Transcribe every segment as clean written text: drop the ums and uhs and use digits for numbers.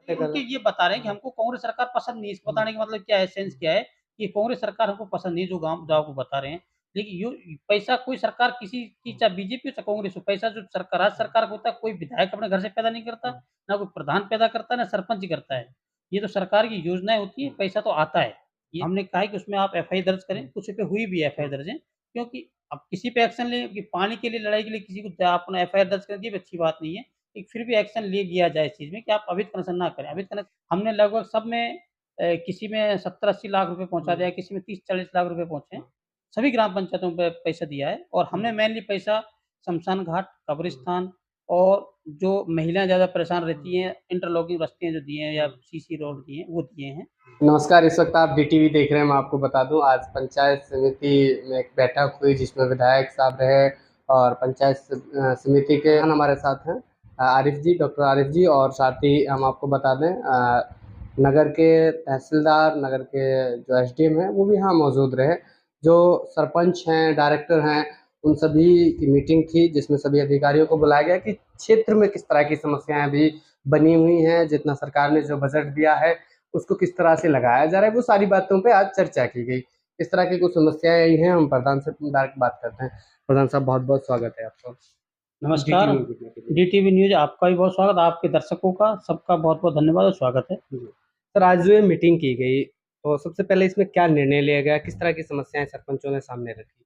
उनके ये बता रहे हैं कि हमको कांग्रेस सरकार पसंद नहीं है। इसको बताने का मतलब क्या है, सेंस क्या है कि कांग्रेस सरकार हमको पसंद नहीं है, जो गाँव जो आपको बता रहे हैं। लेकिन यो पैसा कोई सरकार किसी की, चाहे बीजेपी हो चाहे कांग्रेस हो, पैसा जो सरकार राज्य सरकार का होता है, कोई विधायक अपने घर से पैदा नहीं करता, ना कोई प्रधान पैदा करता है, ना सरपंच ही करता है। ये तो सरकार की योजनाएँ होती हैं, पैसा तो आता है। ये हमने कहा है कि उसमें आप एफआईआर दर्ज करें, कुछ पे हुई भी है एफआईआर दर्ज है, क्योंकि अब किसी पे एक्शन लें कि पानी के लिए, लड़ाई के लिए किसी को अपना एफआईआर दर्ज कर, ये भी अच्छी बात नहीं है। एक फिर भी एक्शन ले लिया जाए इस चीज़ में कि आप अवैध कनेक्शन ना करें। अवैध कनेक्शन हमने लगभग सब में किसी में 70-80 लाख रुपए पहुँचा दिया है, किसी में 30-40 लाख रुपए पहुँचे हैं। सभी ग्राम पंचायतों पे पैसा दिया है और हमने मेनली पैसा शमशान घाट, कब्रिस्तान और जो महिलाएँ ज़्यादा परेशान रहती हैं, इंटरलॉकिंग रास्ते जो दिए हैं या सीसी रोड दिए हैं, वो दिए हैं। नमस्कार, इस वक्त आप डीटीवी देख रहे हैं। मैं आपको बता दूं, आज पंचायत समिति में एक बैठक हुई जिसमें विधायक साहब रहे और पंचायत समिति के हमारे साथ हैं आरिफ जी, डॉक्टर आरिफ जी, और साथ ही हम आपको बता दें नगर के तहसीलदार, नगर के जो एसडीएम हैं वो भी यहाँ मौजूद रहे। जो सरपंच हैं, डायरेक्टर हैं, उन सभी की मीटिंग थी जिसमें सभी अधिकारियों को बुलाया गया कि क्षेत्र में किस तरह की समस्याएं अभी बनी हुई हैं, जितना सरकार ने जो बजट दिया है उसको किस तरह से लगाया जा रहा है, वो सारी बातों पे आज चर्चा की गई। इस तरह की कुछ समस्याएं आई हैं, हम प्रधान से डायरेक्ट बात करते हैं। प्रधान साहब, बहुत बहुत स्वागत है आपका नमस्कार, डीटीवी में जुड़ने के लिए। डीटीवी न्यूज़ आपका भी बहुत स्वागत है, आपके दर्शकों का, सबका बहुत-बहुत धन्यवाद और स्वागत है। जी। सर, आज जो ये मीटिंग की गई, तो सबसे पहले इसमें क्या निर्णय लिया गया, किस तरह की समस्याएं सरपंचों ने सामने रखी?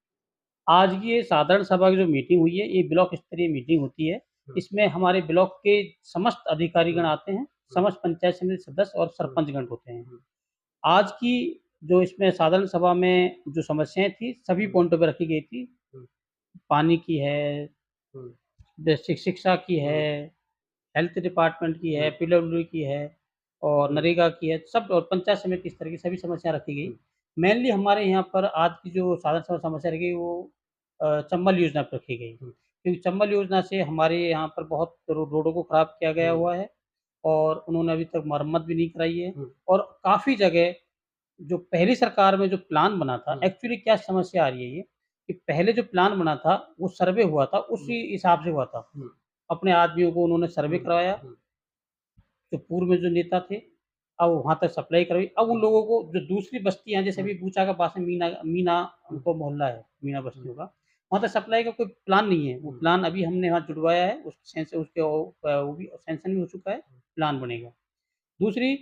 आज की ये साधारण सभा की जो मीटिंग हुई है, ये ब्लॉक स्तरीय मीटिंग होती है। इसमें हमारे ब्लॉक के समस्त अधिकारीगण आते हैं, समस्त पंचायत समिति सदस्य और सरपंचगण होते हैं। आज की जो इसमें साधारण सभा में जो समस्याएँ थी, सभी पॉइंटों पे रखी गई थी। पानी की है, बेसिक शिक्षा की है, हेल्थ डिपार्टमेंट की है, पीडब्ल्यूडी की है और नरेगा की है, सब और पंचायत समिति स्तर की सभी समस्या रखी गई। मेनली हमारे यहाँ पर आज की जो साधारण सभा समस्या रखी गई वो चंबल योजना पे रखी गई। क्योंकि चंबल योजना से हमारे यहाँ पर बहुत रोडों को खराब किया गया हुआ है और उन्होंने अभी तक मरम्मत भी नहीं कराई है और काफ़ी जगह जो पहली सरकार में जो प्लान बना था, एक्चुअली क्या समस्या आ रही है ये, कि पहले जो प्लान बना था, वो सर्वे हुआ था, उसी हिसाब से हुआ था। अपने आदमियों को उन्होंने सर्वे करवाया, जो पूर्व में जो नेता थे, अब वहाँ तक सप्लाई करवाई। अब उन लोगों को जो दूसरी बस्तियाँ जैसे अभी बूचा के पास में मीना मीना उनको मोहल्ला है, मीना बस्ती होगा, वहाँ तक सप्लाई का कोई प्लान नहीं है। वो प्लान अभी हमने वहाँ जुड़वाया है, उसकी उसके वो भी सैंक्शन भी हो चुका है, प्लान बनेगा। दूसरी,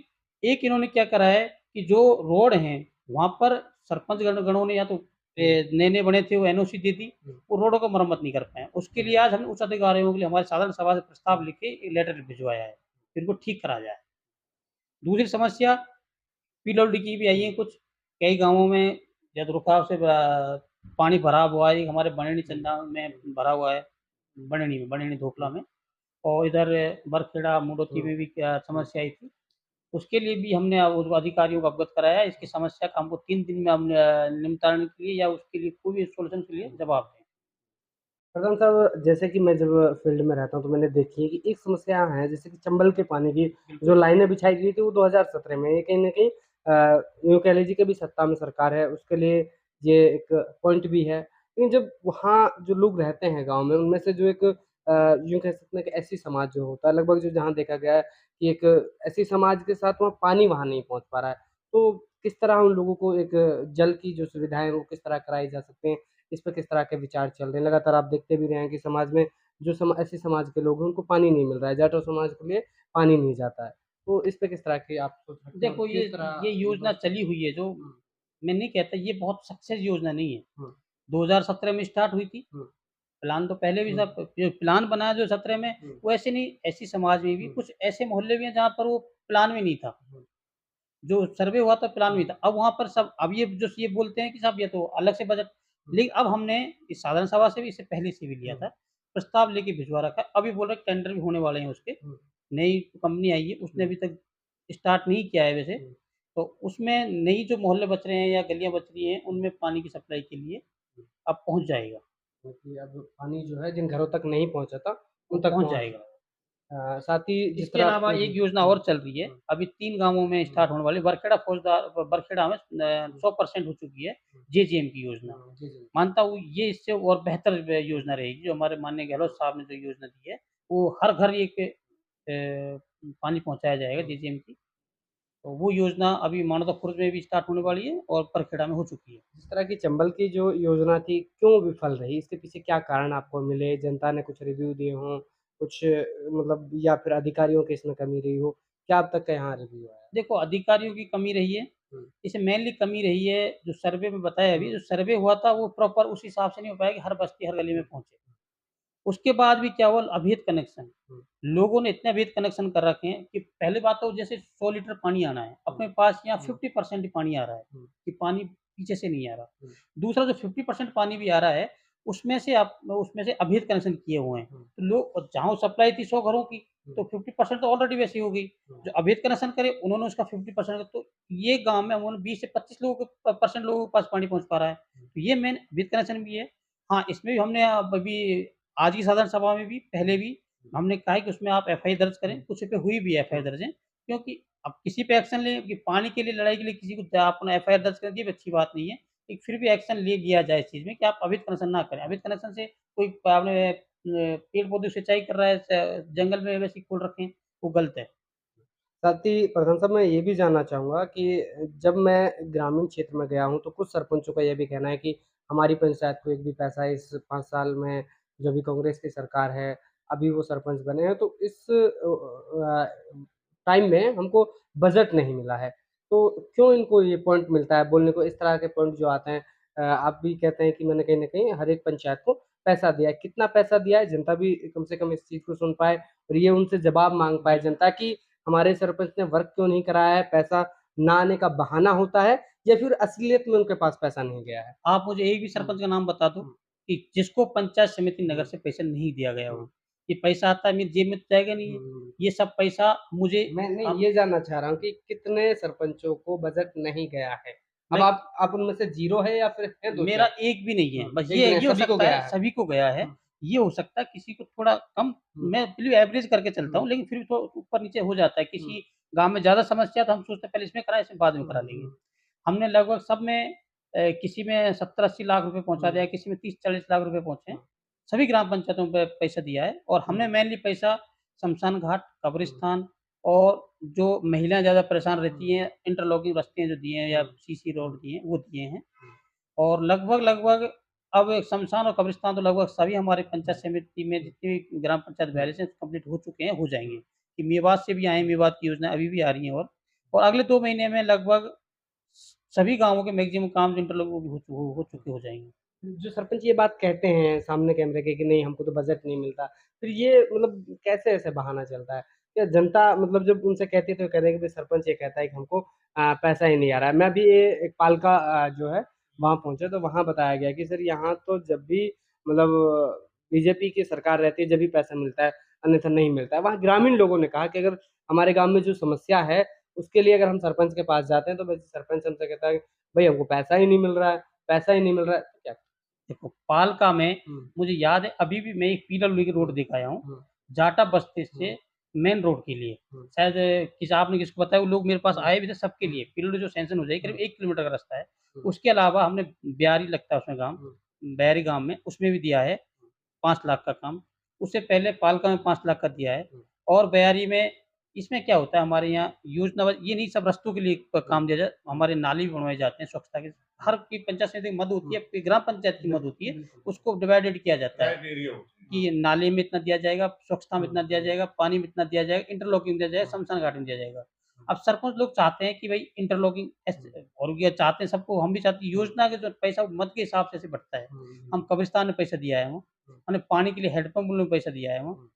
एक इन्होंने क्या करा है कि जो रोड हैं, वहाँ पर सरपंच गणों ने या तो नए-नए बने थे वो एनओसी दे दी, वो रोडों का मरम्मत नहीं कर पाए। उसके लिए आज हमने उच्च अधिकारियों के लिए हमारे साधारण सभा से प्रस्ताव लिख के एक लेटर भिजवाया है, कि इनको ठीक करा जाए। दूसरी समस्या पीडब्ल्यूडी की भी आई है कुछ, कई गाँवों में जदरुकाव से पानी भरा हुआ है, एक हमारे बनेनी चंदा में भरा हुआ है, बनेनी धोकला में और इधर बरखेड़ा, मुडोती में भी क्या समस्या आई थी। उसके लिए भी हमने उस अधिकारियों को अवगत कराया है, इसकी समस्या का हमको 3 दिन में हम निपटाने के लिए या उसके लिए कोई भी सॉल्यूशन के लिए जवाब दें। प्रधान साहब, जैसे कि मैं जब फील्ड में रहता हूँ तो मैंने देखी है कि एक समस्या है, जैसे कि चंबल के पानी की जो लाइनें बिछाई गई थी वो 2017 में, ये कहीं न कहीं यूँ कह लीजिए कि अभी सत्ता में सरकार है, उसके लिए ये एक पॉइंट भी है। लेकिन जब वहाँ जो लोग रहते हैं गाँव में, उनमें से जो एक यूँ कह सकते हैं कि एससी समाज जो होता है, लगभग जो जहाँ देखा गया है कि एक एससी समाज के साथ वहाँ पानी वहाँ नहीं पहुँच पा रहा है। तो किस तरह उन लोगों को एक जल की जो सुविधाएँ हैं, वो किस तरह कराई जा सकती हैं? इस पे किस तरह के विचार चल रहे हैं? लगातार आप देखते भी रहे हैं कि समाज में जो ऐसे समाज के लोग हैं उनको पानी नहीं मिल रहा है, जाटो समाज के लिए पानी नहीं जाता है। तो इस पे किस तरह की आप सोच रखते हैं और देखो किस तरह ये योजना मतलब चली हुई है जो मैं नहीं कहता ये बहुत सक्सेस योजना नहीं है। हुँ, 2017 में स्टार्ट हुई थी, हुँ, प्लान तो पहले भी हुँ, सब जो प्लान बनाया जो 17 में हुँ, वो ऐसे नहीं ऐसी समाज में भी हुँ, कुछ ऐसे मोहल्ले भी हैं जहाँ पर वो प्लान में नहीं था। हुँ, जो सर्वे हुआ था प्लान में हुँ, था। अब वहाँ पर सब अब ये बोलते हैं कि साहब ये तो अलग से बजट लेकिन अब हमने इस साधारण सभा से भी इससे पहले से भी लिया हुँ, था। प्रस्ताव लेके भिजवा रखा है। अभी बोल रहे हैं टेंडर भी होने वाले हैं उसके। हुँ, नई कंपनी आई है, उसने हुँ, अभी तक स्टार्ट नहीं किया है वैसे। हुँ, तो उसमें नई जो मोहल्ले बच रहे हैं या गलियाँ बच रही हैं, उनमें पानी की सप्लाई के लिए हुँ। अब पहुँच जाएगा, क्योंकि अब पानी जो है जिन घरों तक नहीं पहुँचा था, वो उन तक पहुँच पहुँच जाएगा। रहा है। साथ ही जिस इसके तरह आप अलावा एक योजना और चल रही है, हुँ, अभी 3 गाँवों में हुँ, स्टार्ट होने वाली है। बरखेड़ा में हुँ, 100% हो चुकी है, हुँ, जेजेएम की योजना। हुँ, जी, जी। मानता हूँ ये इससे और बेहतर योजना रहेगी, जो हमारे माननीय गहलोत साहब ने जो योजना दी है, वो हर घर एक पानी पहुँचाया जाएगा जेजेएम की। तो वो योजना अभी मानवता खुर्द में भी स्टार्ट होने वाली है और परखेड़ा में हो चुकी है। जिस तरह की चंबल की जो योजना थी, क्यों विफल रही? इसके पीछे क्या कारण आपको मिले? जनता ने कुछ रिव्यू दिए हों, कुछ मतलब या फिर अधिकारियों की इसमें कमी रही हो? क्या अब तक का यहाँ रिव्यू आया? देखो अधिकारियों की कमी रही है, हुँ, इसमें मेनली कमी रही है जो सर्वे में बताया अभी, हुँ, जो सर्वे हुआ था वो प्रॉपर उस हिसाब से नहीं हो पाया कि हर बस्ती, हर गली में हुँ, पहुँचे। उसके बाद भी क्या हुआ अभेद कनेक्शन, हुँ, लोगों ने इतने अभेद कनेक्शन कर रखे हैं कि पहली बात तो जैसे 100 लीटर पानी आना है, हुँ, अपने पास यहाँ हुँ, 50% ही पानी आ रहा है, हुँ, कि पानी पीछे से नहीं आ रहा। हुँ, दूसरा जो 50% पानी भी आ रहा है, उसमें से अभेद कनेक्शन किए हुए हैं। हुँ, तो लोग जहाँ सप्लाई थी 100 घरों की, हुँ, तो 50% तो ऑलरेडी वैसी हो गई। हुँ, जो अभेद कनेक्शन करे उन्होंने उसका 50% तो ये गाँव में अमूमन 20 से 25 लोगों को परसेंट लोगों के पास पानी पहुँच पा रहा है। तो ये मेन अभेद कनेक्शन भी है। हाँ, इसमें भी हमने अब अभी आज की साधारण सभा में भी पहले भी हमने कहा है कि उसमें आप एफआईआर दर्ज करें, कुछ पे हुई भी है एफआईआर हुँ, दर्ज है, क्योंकि अब किसी पे एक्शन लें कि पानी के लिए लड़ाई के लिए किसी को अपना एफआईआर दर्ज कर ये भी अच्छी बात नहीं है। एक फिर भी एक्शन ले लिया जाए इस चीज़ में कि आप अवैध कनेक्शन ना करें। अवैध कनेक्शन से कोई आपने पेड़-पौधे सिंचाई कर रहा है, जंगल में वैसे ही खोल रखे हैं, वो गलत है। साथ ही प्रधान साहब मैं ये भी जानना चाहूँगा कि जब मैं ग्रामीण क्षेत्र में गया हूँ, तो कुछ सरपंचों का ये भी कहना है कि हमारी पंचायत को एक भी पैसा इस 5 साल में जो भी कांग्रेस की सरकार है, अभी वो सरपंच बने हैं, तो इस टाइम में हमको बजट नहीं मिला है। तो क्यों इनको ये पॉइंट मिलता है बोलने को, इस तरह के पॉइंट जो आते हैं आप भी कहते हैं कि मैंने कहीं न कहीं हर एक पंचायत को पैसा दिया है। कितना पैसा दिया है, जनता भी कम से कम इस चीज़ को सुन पाए और ये उनसे जवाब माँग पाए जनता कि हमारे सरपंच ने वर्क क्यों नहीं कराया है, पैसा ना आने का बहाना होता है या फिर असलियत में उनके पास पैसा नहीं गया है? आप मुझे एक भी हुँ, सरपंच का नाम बता दो हुँ, कि जिसको पंचायत समिति नगर हुँ, से पैसा नहीं दिया गया हुँ, हो। ये पैसा आता है मेरी जेब में तो जाएगा नहीं है। हुँ। ये सब पैसा मुझे मैं नहीं अब ये जानना चाह रहा हूँ कि कितने सरपंचों को बजट नहीं गया है? अब मैं आप उनमें से 0 है या फिर है मेरा 2-4? एक भी नहीं है। हुँ, बस एक भी नहीं, ये हो सभी को सकता है गया है। सभी को गया है। हुँ, ये हो सकता है किसी को थोड़ा कम हुँ, मैं बिल्कुल एवरेज करके चलता हुँ, हूँ, लेकिन फिर भी थोड़ा ऊपर-नीचे हो जाता है। हुँ, किसी गाँव में ज़्यादा समस्या है तो हम सोचते हैं पहले इसमें कराएँ, इसमें बाद में हुँ, करा लेंगे। हुँ, हमने लगभग सब में किसी में 70-80 लाख रुपए पहुँचा हुँ, दिया है, किसी में 30-40 लाख रुपए पहुँचे हैं। हुँ, सभी ग्राम पंचायतों पे पैसा दिया है और हमने हुँ, मेनली पैसा शमशान घाट, हुँ, कब्रिस्तान और जो महिलाएँ ज़्यादा परेशान हुँ, रहती हैं, इंटरलॉकिंग रास्ते जो दिए हैं या हुँ, सीसी रोड हुँ, दिए हैं, वो दिए हैं। हुँ, और लगभग अब शमशान और कब्रिस्तान तो लगभग सभी हमारे पंचायत समिति में हुँ, जितनी भी ग्राम पंचायत हुँ, बैलेंस हैं कंप्लीट हो चुके हैं, हो जाएँगे। हुँ, कि मेवात से भी आए हैं, मेवात की योजना अभी भी आ रही है और अगले 2 महीने में लगभग सभी गाँवों के मैक्सिमम काम जो इंटरलॉक वो भी हो चुके हो जाएँगे। जो सरपंच ये बात कहते हैं सामने कैमरे के कि नहीं हमको तो बजट नहीं मिलता, फिर ये मतलब कैसे ऐसे बहाना चलता है? क्या जनता मतलब जब उनसे कहती है तो कहते हैं कि भाई सरपंच ये कहता है कि हमको पैसा ही नहीं आ रहा है। मैं भी ये एक पालिका जो है वहाँ पहुँचा तो वहाँ बताया गया कि सर यहाँ तो जब भी मतलब बीजेपी की सरकार रहती है जब भी पैसा मिलता है, अन्यथा नहीं मिलता है। वहाँ ग्रामीण लोगों ने कहा कि अगर हमारे गाँव में जो समस्या है, उसके लिए अगर हम सरपंच के पास जाते हैं तो वैसे सरपंच हमसे कहता है, भई हमको पैसा ही नहीं मिल रहा है, पैसा ही नहीं मिल रहा है, तो क्या देखो, पालका में हुँ, मुझे याद है अभी भी मैं एक पीडब्ल्यूडी की रोड हुँ, देख आया हूँ, हुँ, जाटा बस्ती हुँ, से मेन रोड के लिए। हुँ, शायद किसी आपने किसी को बताया वो लोग मेरे पास हुँ, आए भी थे सबके हुँ, लिए, पीडब्ल्यूडी जो सैंक्शन हो जाएगी करीब हुँ, 1 किलोमीटर का रास्ता है। हुँ, उसके अलावा हमने ब्यारी लगता है उसमें गाँव, हुँ, बैरी गाँव में उसमें भी दिया है 5 लाख का काम। उससे पहले पालका में 5 लाख का दिया है हुँ, और बयारी में इसमें क्या होता है हमारे यहाँ योजना ये नहीं सब रास्तों के लिए हुँ, काम दिया जाए, हुँ, हमारे नाली भी बनवाए जाते हैं स्वच्छता के हर की पंचायत समिति की मद होती हुँ, है, फिर ग्राम पंचायत की मद होती बिल्कुल, है, बिल्कुल, उसको डिवाइडेड किया जाता है राइट एरिया होती है। हाँ, कि नाले में इतना दिया जाएगा, स्वच्छता में हुँ, इतना दिया हुँ, जाएगा, पानी में इतना दिया जाएगा, इंटरलॉकिंग में दिया जाएगा, हुँ, शमशान घाट में दिया जाएगा। हुँ, अब सरपंच लोग चाहते हैं कि भई इंटरलॉकिंग हुँ, और ये चाहते हैं सबको हम भी चाहते हैं हुँ, योजना के जो पैसा मद के हिसाब से ऐसे बढ़ता है। हुँ, हुँ, हम कब्रिस्तान में पैसा दिया है वहाँ, हुँ, हमने पानी के लिए हैंडपंप में पैसा दिया है वहाँ हुँ।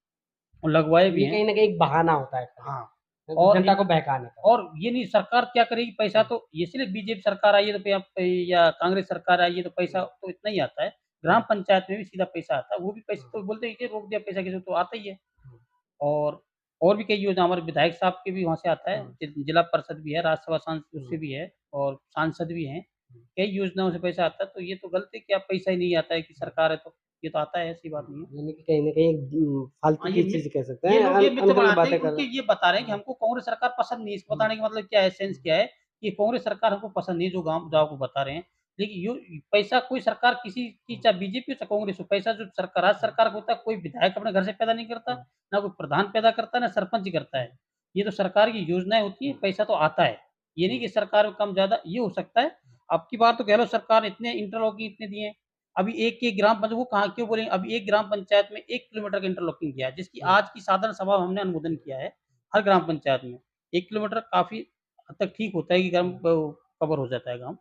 और लगवाए तो भी ये हैं। कहीं न कहीं एक बहाना होता है खाली, हाँ, और जनता इन को बहकाने का। और ये नहीं सरकार क्या करेगी पैसा हुँ, तो इसलिए बीजेपी सरकार आई है तो या कांग्रेस सरकार आई है तो पैसा हुँ, तो इतना ही आता है। ग्राम हुँ, पंचायत में भी सीधा पैसा आता है, वो भी पैसे हुँ, तो बोलते हैं कि रोक दिया पैसा किसी को तो आता ही है। हुँ, और और भी कई योजना हमारे विधायक साहब के भी वहाँ से आता है, हुँ, जिला परिषद भी है, राज्यसभा उससे हुँ, भी है और सांसद भी हैं। हुँ, कई योजनाओं से पैसा आता है, तो ये तो गलत है कि अब पैसा ही नहीं आता है कि हुँ, सरकार है तो ये तो आता है, ऐसी बात हुँ। नहीं है। यानी कि कहीं न कहीं फालतू हाँ, की चीज़ कह सकते हैं, ये मिथ अनगढ़ बनाते हैं बातें कि कर रहे उनके ये बता रहे हैं कि हैं। हमको कांग्रेस सरकार पसंद नहीं है। इसको हुँ, बताने का मतलब क्या है, सेंस हुँ, क्या है कि कांग्रेस सरकार हमको पसंद नहीं है, जो गाँव गाँव को बता रहे हैं। लेकिन यो पैसा कोई सरकार किसी की हुँ, चाहे बीजेपी हो चाहे कांग्रेस हो, पैसा जो सरकार राज्य हुँ, सरकार का होता है, कोई विधायक अपने घर से पैदा नहीं करता, हुँ, ना कोई प्रधान पैदा करता है, ना सरपंच ही करता हुँ, है। ये तो सरकार की योजनाएँ होती हैं, पैसा तो आता है। ये नहीं कि सरकार को कम ज़्यादा ये हो सकता है। अब की बार तो कह लो सरकार ने इतने इंटरलॉकिंग इतने दिए हैं। अभी एक-एक ग्राम पंच वो कहाँ क्यों बोलेंगे अभी एक ग्राम पंचायत में 1 किलोमीटर का इंटरलॉकिंग किया है, जिसकी आज की साधारण सभा में हमने अनुमोदन किया है, हर ग्राम पंचायत में। 1 किलोमीटर काफ़ी हद तक ठीक होता है कि ग्राम कवर हो जाता है गाँव।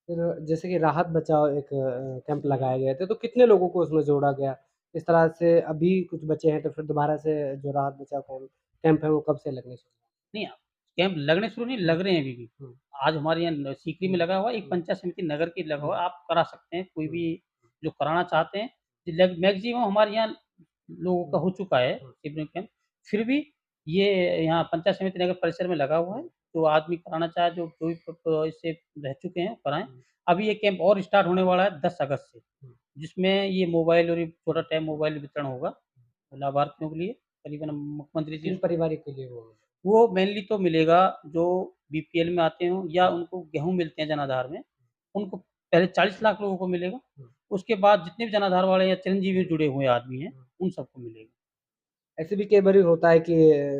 फिर जैसे कि राहत बचाओ एक कैंप लगाए गए थे, तो कितने लोगों को उसमें जोड़ा गया? इस तरह से अभी कुछ बचे हैं, तो फिर दोबारा से जो राहत बचाओ कैंप है, वो कब से लगने शुरू नहीं, कैंप लगने शुरू नहीं, लग रहे हैं अभी भी। हुए? आज हमारे यहाँ सीकरी में लगा हुआ है, एक पंचायत समिति नगर की लगा हुआ है, आप करा सकते हैं, कोई भी जो कराना चाहते हैं। लग मैक्सिमम हमारे यहाँ लोगों का हो चुका है शिविर कैंप। फिर भी ये यहाँ पंचायत समिति नगर परिसर में लगा हुआ है, जो आदमी कराना चाहे, जो जो भी इससे रह चुके हैं, कराएँ। अभी ये कैंप और स्टार्ट होने वाला है 10 अगस्त से, जिसमें ये मोबाइल और ये छोटा टाइम मोबाइल वितरण होगा लाभार्थियों के लिए, करीबन मुख्यमंत्री जी किन परिवारों के लिए वो मेनली तो मिलेगा जो बीपीएल में आते हों या उनको गेहूँ मिलते हैं जनाधार में, उनको पहले 40 लाख लोगों को मिलेगा। उसके बाद जितने भी जनाधार वाले या चिरंजीवी जुड़े हुए आदमी हैं, उन सबको मिलेगा। ऐसे भी कई बारी होता है कि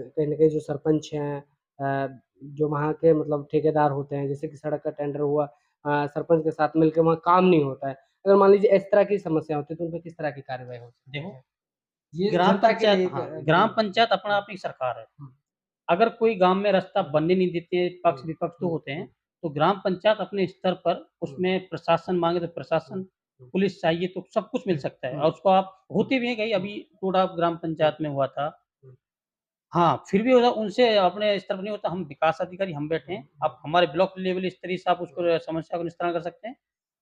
कहीं न कहीं जो सरपंच हैं जो वहाँ के मतलब ठेकेदार होते हैं, जैसे कि सड़क का टेंडर हुआ सरपंच के साथ मिलके वहाँ काम नहीं होता है। अगर मान लीजिए इस तरह की समस्या होती है, तो उन पे किस तरह की कार्रवाई हो सकती देखो, है? ये जनता के लिए एक ग्राम पंचायत अपना आप ही सरकार है। हुँ, अगर कोई गाँव में रास्ता बनने नहीं देते, पक्ष-विपक्ष तो होते हुँ, हैं, तो ग्राम पंचायत अपने स्तर पर हुँ, उसमें प्रशासन माँगे तो प्रशासन, हुँ, पुलिस चाहिए तो सब कुछ मिल सकता है हुँ, और उसको आप होते भी हैं कहीं हुँ, अभी टोडा ग्राम हुँ, पंचायत में हुआ था। हुँ, हाँ, फिर भी मतलब उनसे अपने स्तर पर नहीं होता, हम विकास अधिकारी हम बैठे हैं। आप हमारे ब्लॉक लेवल स्तरीय से आप उसको समस्या को निस्तारण कर सकते हैं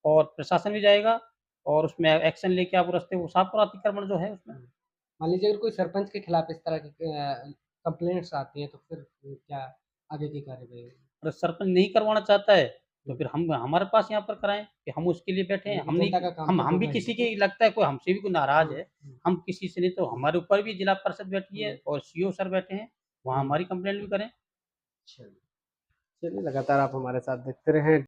और प्रशासन भी जाएगा और उसमें एक्शन लेके आप रास्ते को साफ करो अतिक्रमण जो है उसमें। हुँ। मान लीजिए अगर कोई सरपंच के खिलाफ इस तरह की कंप्लेंट्स आती हैं, तो फिर क्या आगे की कार्रवाई होगी? अगर सरपंच नहीं करवाना चाहता है, तो हुँ, फिर हम हमारे पास यहाँ पर कराएँ कि हम उसके लिए बैठे हैं। यानी कि हम जनता नहीं का काम तो हम भी होगा ही। किसी की लगता है कोई हमसे भी कोई नाराज़ हुँ, है, हुँ, हम किसी से नहीं तो हमारे ऊपर भी जिला परिषद बैठी है हुँ, और सीओ सर बैठे हैं, वहाँ हुँ। हमारी कंप्लेंट भी करें। चलिए, चलिए लगातार आप हमारे साथ देखते रहें।